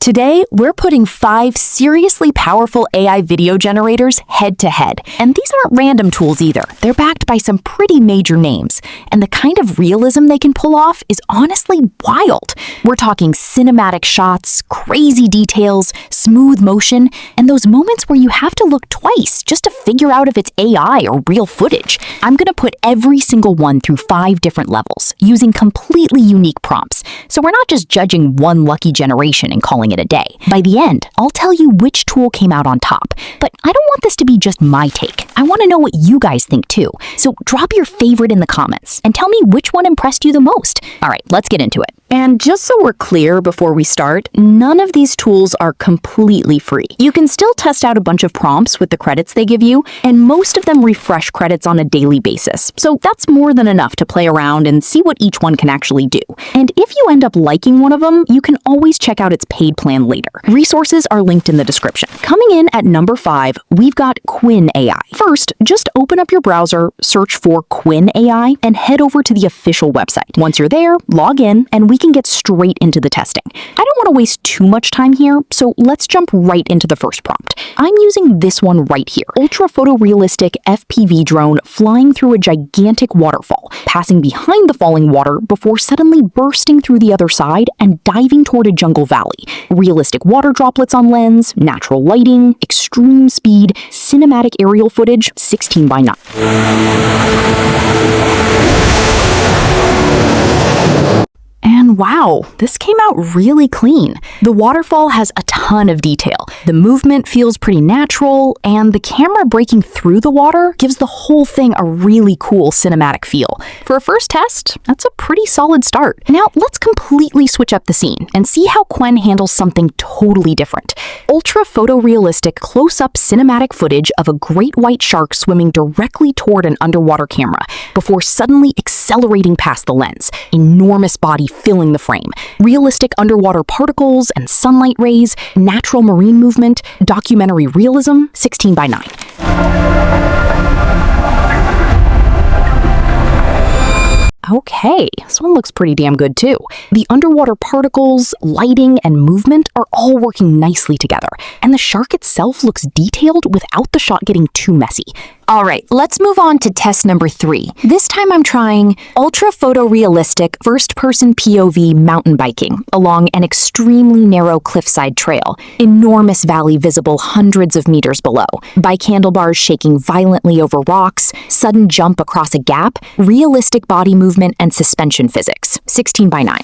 Today, we're putting 5 seriously powerful AI video generators head to head. And these aren't random tools either. They're backed by some pretty major names. And the kind of realism they can pull off is honestly wild. We're talking cinematic shots, crazy details, smooth motion, and those moments where you have to look twice just to figure out if it's AI or real footage. I'm gonna put every single one through 5 different levels, using completely unique prompts. So we're not just judging one lucky generation and calling it a day. By the end, I'll tell you which tool came out on top. But I don't want this to be just my take. I want to know what you guys think too. So drop your favorite in the comments and tell me which one impressed you the most. All right, let's get into it. And just so we're clear before we start, none of these tools are completely free. You can still test out a bunch of prompts with the credits they give you, and most of them refresh credits on a daily basis. So that's more than enough to play around and see what each one can actually do. And if you end up liking one of them, you can always check out its paid plan later. Resources are linked in the description. Coming in at number 5, we've got Qwen AI. First, just open up your browser, search for Qwen AI, and head over to the official website. Once you're there, log in, and we can get straight into the testing. I don't want to waste too much time here, so let's jump right into the first prompt. I'm using this one right here. Ultra photorealistic FPV drone flying through a gigantic waterfall, passing behind the falling water before suddenly bursting through the other side and diving toward a jungle valley. Realistic water droplets on lens, natural lighting, extreme speed, cinematic aerial footage, 16:9. And wow, this came out really clean. The waterfall has a ton of detail. The movement feels pretty natural, and the camera breaking through the water gives the whole thing a really cool cinematic feel. For a first test, that's a pretty solid start. Now let's completely switch up the scene and see how Qwen handles something totally different. Ultra photorealistic close-up cinematic footage of a great white shark swimming directly toward an underwater camera before suddenly accelerating past the lens. Enormous body filling the frame. Realistic underwater particles and sunlight rays, natural marine movement, documentary realism, 16:9. Okay, this one looks pretty damn good too. The underwater particles, lighting, and movement are all working nicely together, and the shark itself looks detailed without the shot getting too messy. All right, let's move on to test number 3. This time I'm trying ultra photorealistic first-person POV mountain biking along an extremely narrow cliffside trail. Enormous valley visible hundreds of meters below. Bike handlebars shaking violently over rocks, sudden jump across a gap, realistic body movement and suspension physics. 16:9.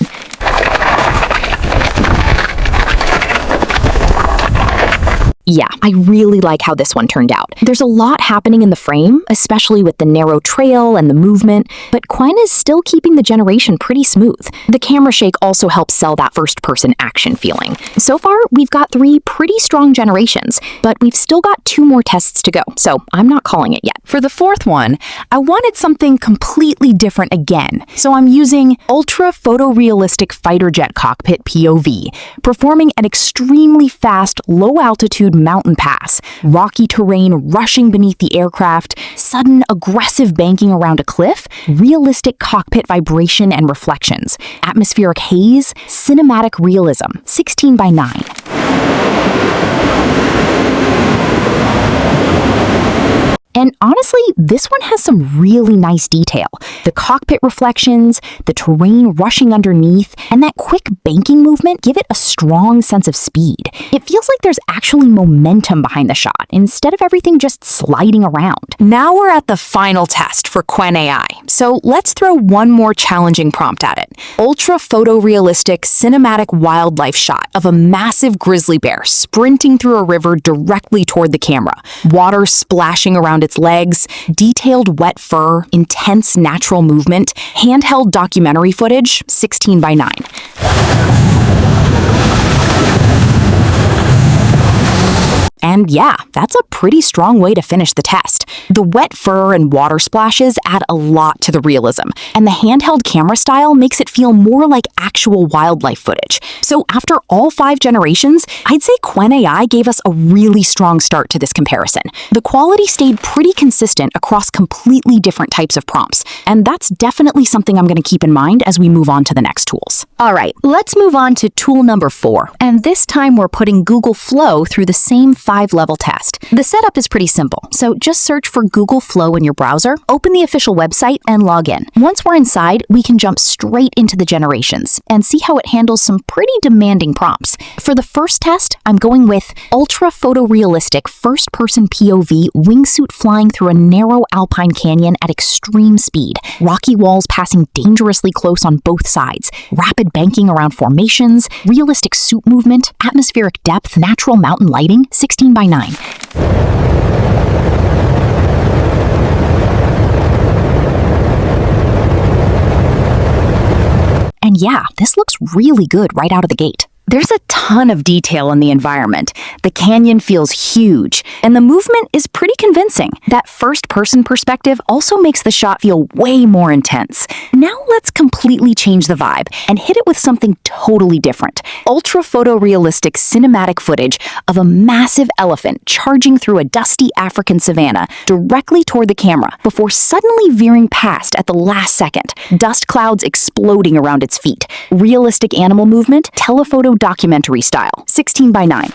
Yeah, I really like how this one turned out. There's a lot happening in the frame, especially with the narrow trail and the movement, but Qwen is still keeping the generation pretty smooth. The camera shake also helps sell that first-person action feeling. So far, we've got 3 pretty strong generations, but we've still got 2 more tests to go, so I'm not calling it yet. For the 4th one, I wanted something completely different again, so I'm using ultra photorealistic fighter jet cockpit POV, performing an extremely fast, low-altitude mountain pass, rocky terrain rushing beneath the aircraft, sudden aggressive banking around a cliff, realistic cockpit vibration and reflections, atmospheric haze, cinematic realism, 16:9. And honestly, this one has some really nice detail. The cockpit reflections, the terrain rushing underneath, and that quick banking movement give it a strong sense of speed. It feels like there's actually momentum behind the shot, instead of everything just sliding around. Now we're at the final test for Qwen AI, so let's throw one more challenging prompt at it. Ultra photorealistic cinematic wildlife shot of a massive grizzly bear sprinting through a river directly toward the camera. Water splashing around its legs, detailed wet fur, intense natural movement, handheld documentary footage, 16:9. And yeah, that's a pretty strong way to finish the test. The wet fur and water splashes add a lot to the realism, and the handheld camera style makes it feel more like actual wildlife footage. So after all 5 generations, I'd say Qwen AI gave us a really strong start to this comparison. The quality stayed pretty consistent across completely different types of prompts, and that's definitely something I'm going to keep in mind as we move on to the next tools. All right, let's move on to tool number 4, and this time we're putting Google Flow through the same 5-level test. The setup is pretty simple, so just search for Google Flow in your browser, open the official website, and log in. Once we're inside, we can jump straight into the generations and see how it handles some pretty demanding prompts. For the first test, I'm going with ultra photorealistic first-person POV wingsuit flying through a narrow alpine canyon at extreme speed, rocky walls passing dangerously close on both sides, rapid banking around formations, realistic suit movement, atmospheric depth, natural mountain lighting, 16 by 9. And yeah, this looks really good right out of the gate. There's a ton of detail in the environment. The canyon feels huge, and the movement is pretty convincing. That first-person perspective also makes the shot feel way more intense. Now let's completely change the vibe and hit it with something totally different. Ultra photorealistic cinematic footage of a massive elephant charging through a dusty African savanna directly toward the camera before suddenly veering past at the last second. Dust clouds exploding around its feet. Realistic animal movement, telephoto documentary style, 16 by 9.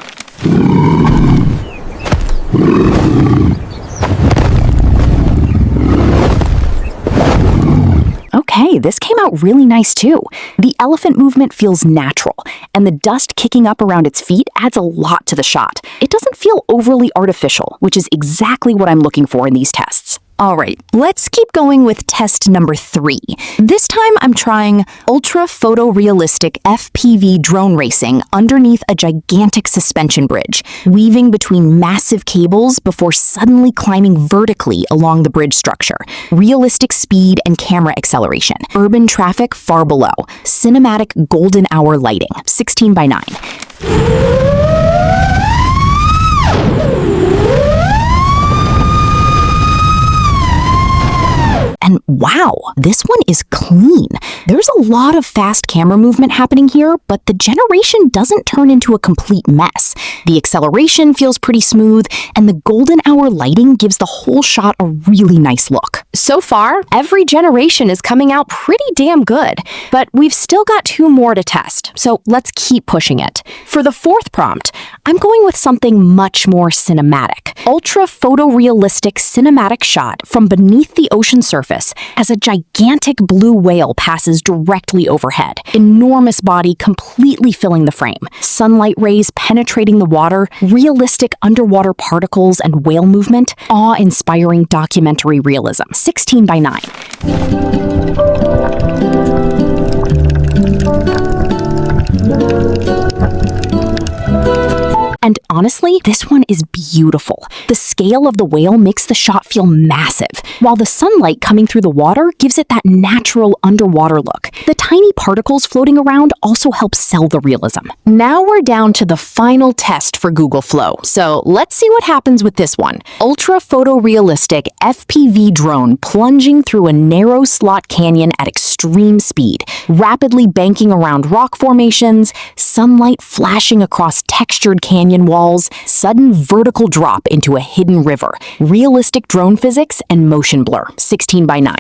Okay, this came out really nice too. The elephant movement feels natural, and the dust kicking up around its feet adds a lot to the shot. It doesn't feel overly artificial, which is exactly what I'm looking for in these tests. Alright, let's keep going with test number 3. This time I'm trying ultra photorealistic FPV drone racing underneath a gigantic suspension bridge, weaving between massive cables before suddenly climbing vertically along the bridge structure. Realistic speed and camera acceleration. Urban traffic far below. Cinematic golden hour lighting, 16 by 9. And wow, this one is clean. There's a lot of fast camera movement happening here, but the generation doesn't turn into a complete mess. The acceleration feels pretty smooth, and the golden hour lighting gives the whole shot a really nice look. So far, every generation is coming out pretty damn good, but we've still got 2 more to test, so let's keep pushing it. For the 4th prompt, I'm going with something much more cinematic. Ultra photorealistic cinematic shot from beneath the ocean surface as a gigantic blue whale passes directly overhead. Enormous body completely filling the frame. Sunlight rays penetrating the water, realistic underwater particles and whale movement, awe-inspiring documentary realism. 16 by 9. And honestly, this one is beautiful. The scale of the whale makes the shot feel massive, while the sunlight coming through the water gives it that natural underwater look. The tiny particles floating around also help sell the realism. Now we're down to the final test for Google Flow, so let's see what happens with this one. Ultra photorealistic FPV drone plunging through a narrow slot canyon at extreme speed, rapidly banking around rock formations, sunlight flashing across textured canyon walls, sudden vertical drop into a hidden river, realistic drone physics, and motion blur, 16 by 9.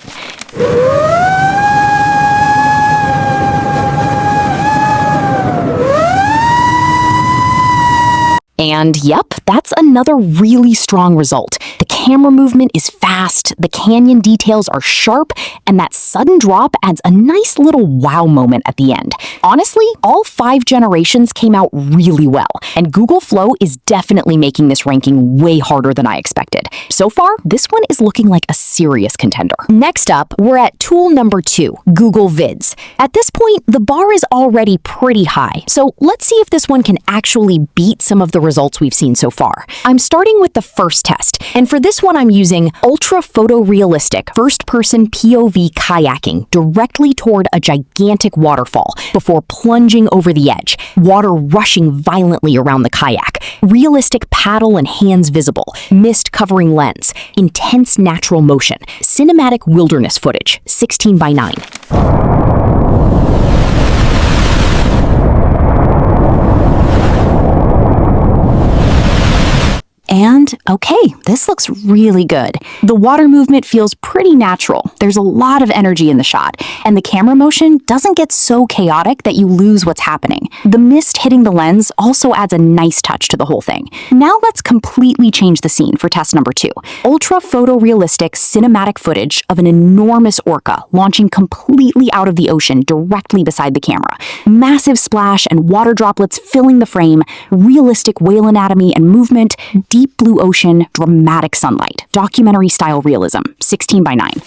And yep, that's another really strong result. The camera movement is fast, the canyon details are sharp, and that sudden drop adds a nice little wow moment at the end. Honestly, all 5 generations came out really well, and Google Flow is definitely making this ranking way harder than I expected. So far, this one is looking like a serious contender. Next up, we're at tool number 2, Google Vids. At this point, the bar is already pretty high, so let's see if this one can actually beat some of the results results we've seen so far. I'm starting with the first test, and for this one I'm using ultra photorealistic first-person POV kayaking directly toward a gigantic waterfall before plunging over the edge, water rushing violently around the kayak, realistic paddle and hands visible, mist covering lens, intense natural motion, cinematic wilderness footage, 16:9. And okay, this looks really good. The water movement feels pretty natural. There's a lot of energy in the shot, and the camera motion doesn't get so chaotic that you lose what's happening. The mist hitting the lens also adds a nice touch to the whole thing. Now let's completely change the scene for test number 2. Ultra photorealistic cinematic footage of an enormous orca launching completely out of the ocean directly beside the camera. Massive splash and water droplets filling the frame, realistic whale anatomy and movement, deep blue ocean, dramatic sunlight, documentary-style realism, 16:9.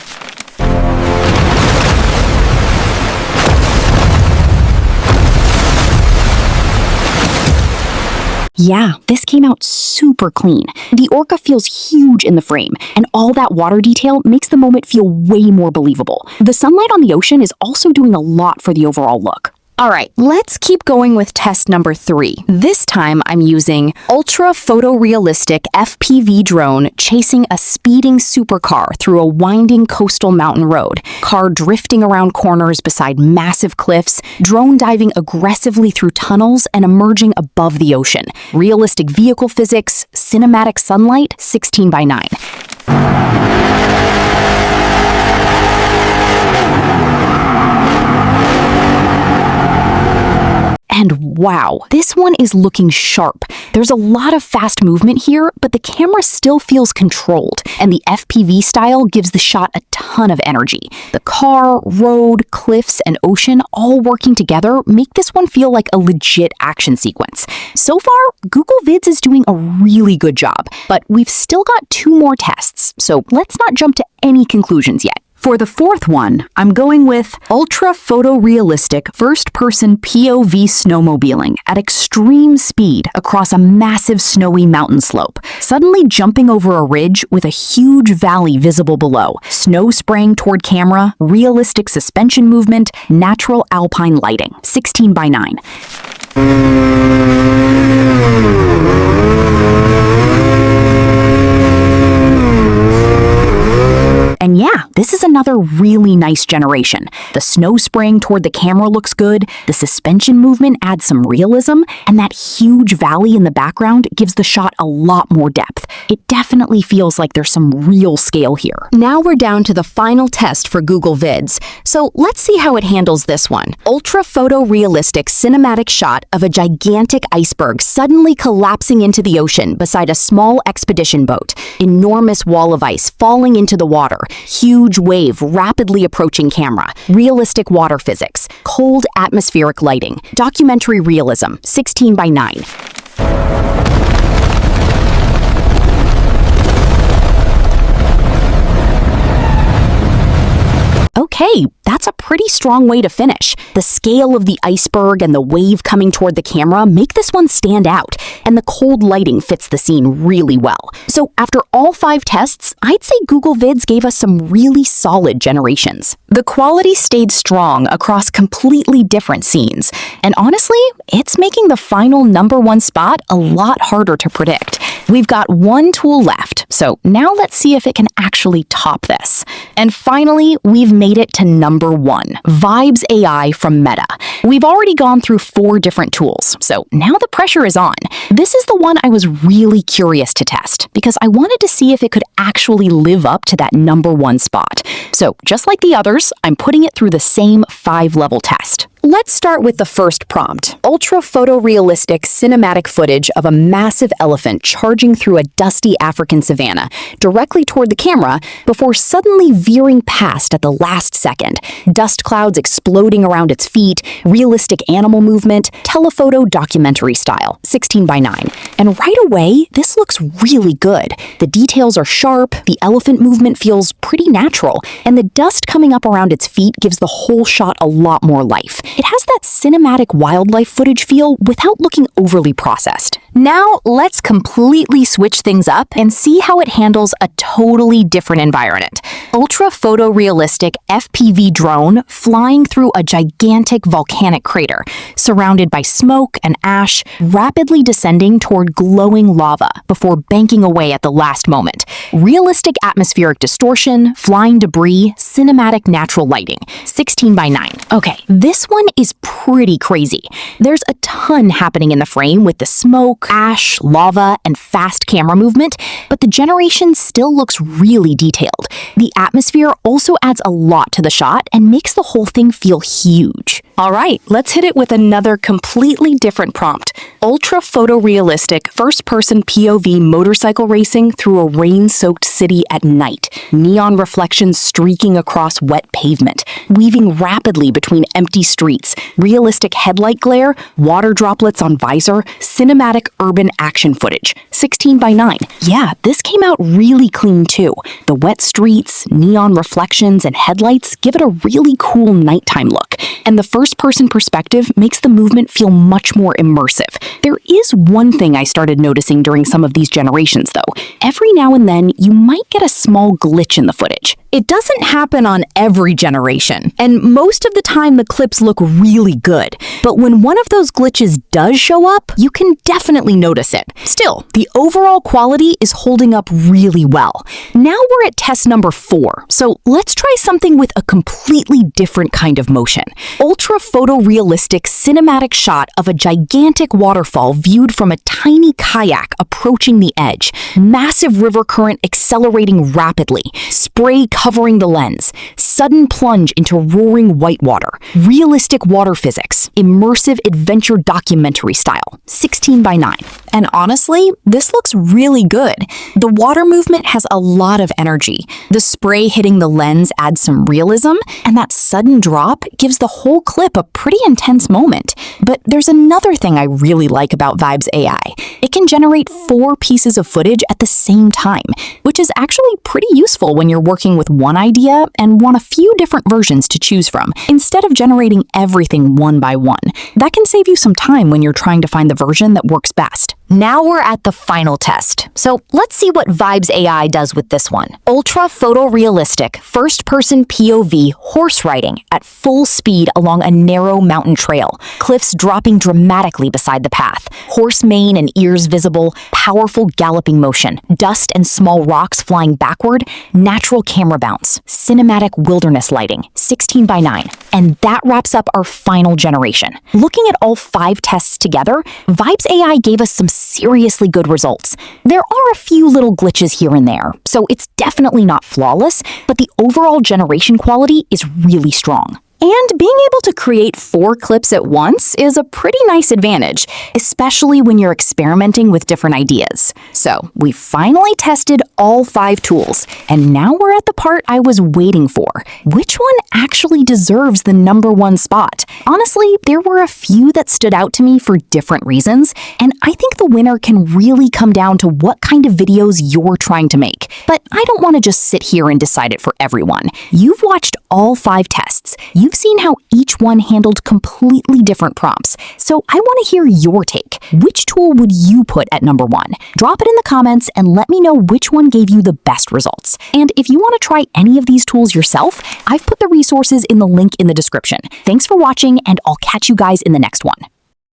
Yeah, this came out super clean. The orca feels huge in the frame, and all that water detail makes the moment feel way more believable. The sunlight on the ocean is also doing a lot for the overall look. Alright, let's keep going with test number 3. This time I'm using ultra photorealistic FPV drone chasing a speeding supercar through a winding coastal mountain road, car drifting around corners beside massive cliffs, drone diving aggressively through tunnels and emerging above the ocean, realistic vehicle physics, cinematic sunlight, 16:9. And wow, this one is looking sharp. There's a lot of fast movement here, but the camera still feels controlled, and the FPV style gives the shot a ton of energy. The car, road, cliffs, and ocean all working together make this one feel like a legit action sequence. So far, Google Vids is doing a really good job, but we've still got 2 more tests, so let's not jump to any conclusions yet. For the 4th one, I'm going with ultra photorealistic first-person POV snowmobiling at extreme speed across a massive snowy mountain slope, suddenly jumping over a ridge with a huge valley visible below, snow spraying toward camera, realistic suspension movement, natural alpine lighting, 16:9. And yeah, this is another really nice generation. The snow spraying toward the camera looks good, the suspension movement adds some realism, and that huge valley in the background gives the shot a lot more depth. It definitely feels like there's some real scale here. Now we're down to the final test for Google Vids, so let's see how it handles this one. Ultra photorealistic cinematic shot of a gigantic iceberg suddenly collapsing into the ocean beside a small expedition boat. Enormous wall of ice falling into the water. Huge wave rapidly approaching camera, realistic water physics, cold atmospheric lighting, documentary realism, 16:9. Okay, that's a pretty strong way to finish. The scale of the iceberg and the wave coming toward the camera make this one stand out, and the cold lighting fits the scene really well. So after all 5 tests, I'd say Google Vids gave us some really solid generations. The quality stayed strong across completely different scenes, and honestly, it's making the final #1 spot a lot harder to predict. We've got 1 tool left, so now let's see if it can actually top this. And finally, we've made it to #1, Vids AI from Meta. We've already gone through 4 different tools, so now the pressure is on. This is the one I was really curious to test, because I wanted to see if it could actually live up to that #1 spot. So just like the others, I'm putting it through the same 5-level test. Let's start with the first prompt. Ultra photorealistic cinematic footage of a massive elephant charging through a dusty African savanna directly toward the camera before suddenly veering past at the last second. Dust clouds exploding around its feet, realistic animal movement, telephoto documentary style, 16:9. And right away, this looks really good. The details are sharp, the elephant movement feels pretty natural, and the dust coming up around its feet gives the whole shot a lot more life. It has that cinematic wildlife footage feel without looking overly processed. Now, let's completely switch things up and see how it handles a totally different environment. Ultra photorealistic FPV drone flying through a gigantic volcanic crater, surrounded by smoke and ash, rapidly descending toward glowing lava before banking away at the last moment. Realistic atmospheric distortion, flying debris, cinematic natural lighting, 16:9. Okay, this one is pretty crazy. There's a ton happening in the frame with the smoke, ash, lava, and fast camera movement, but the generation still looks really detailed. The atmosphere also adds a lot to the shot and makes the whole thing feel huge. All right, let's hit it with another completely different prompt. Ultra photorealistic first-person POV motorcycle racing through a rain-soaked city at night. Neon reflections streaking across wet pavement, weaving rapidly between empty streets, realistic headlight glare, water droplets on visor, cinematic urban action footage. 16:9. Yeah, this came out really clean too. The wet streets, neon reflections, and headlights give it a really cool nighttime look. And the first-person perspective makes the movement feel much more immersive. There is one thing I started noticing during some of these generations, though. Every now and then, you might get a small glitch in the footage. It doesn't happen on every generation, and most of the time the clips look really good. But when one of those glitches does show up, you can definitely notice it. Still, the overall quality is holding up really well. Now we're at test number 4, so let's try something with a completely different kind of motion. Ultra photorealistic cinematic shot of a gigantic waterfall viewed from a tiny kayak approaching the edge. Massive river current accelerating rapidly. Spray covering the lens. Sudden plunge into roaring whitewater. Realistic water physics. Immersive adventure documentary style. 16:9. And honestly, this looks really good. The water movement has a lot of energy. The spray hitting the lens adds some realism, and that sudden drop gives the whole clip a pretty intense moment. But there's another thing I really like about Vids AI. It can generate 4 pieces of footage at the same time, which is actually pretty useful when you're working with one idea and want a few different versions to choose from, instead of generating everything one by one. That can save you some time when you're trying to find the version that works best. Now we're at the final test. So let's see what Vids AI does with this one. Ultra photorealistic first-person POV horse riding at full speed along a narrow mountain trail. Cliffs dropping dramatically beside the path. Horse mane and ears visible. Powerful galloping motion. Dust and small rocks flying backward. Natural camera bounce. Cinematic wilderness lighting. 16:9. And that wraps up our final generation. Looking at all 5 tests together, Vids AI gave us some seriously good results. There are a few little glitches here and there, so it's definitely not flawless, but the overall generation quality is really strong. And being able to create 4 clips at once is a pretty nice advantage, especially when you're experimenting with different ideas. So, we finally tested all 5 tools, and now we're at the part I was waiting for. Which one actually deserves the #1 spot? Honestly, there were a few that stood out to me for different reasons, and I think the winner can really come down to what kind of videos you're trying to make. But I don't want to just sit here and decide it for everyone. You've watched all 5 tests. You've seen how each one handled completely different prompts, so I want to hear your take. Which tool would you put at #1? Drop it in the comments and let me know which one gave you the best results. And if you want to try any of these tools yourself, I've put the resources in the link in the description. Thanks for watching, and I'll catch you guys in the next one.